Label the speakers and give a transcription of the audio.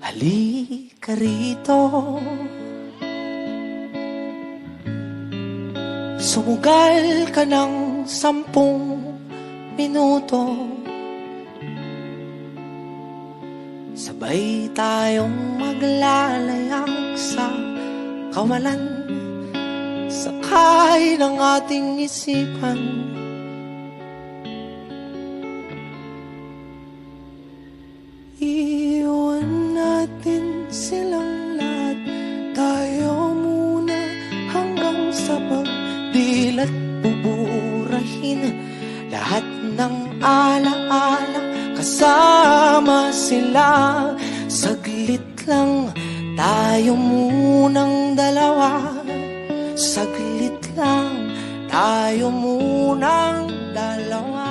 Speaker 1: Halika rito, sumugal ka ng 10 minuto. Sabay tayong maglalayag sa kawalan, sakay ng ating isipan. Iwan natin silang lahat, tayo muna hanggang sa pagdilat. Buburahin lahat ng alaala, kasama sila. Saglit lang, tayo munang dalawa. Saglit lang, tayo munang dalawa.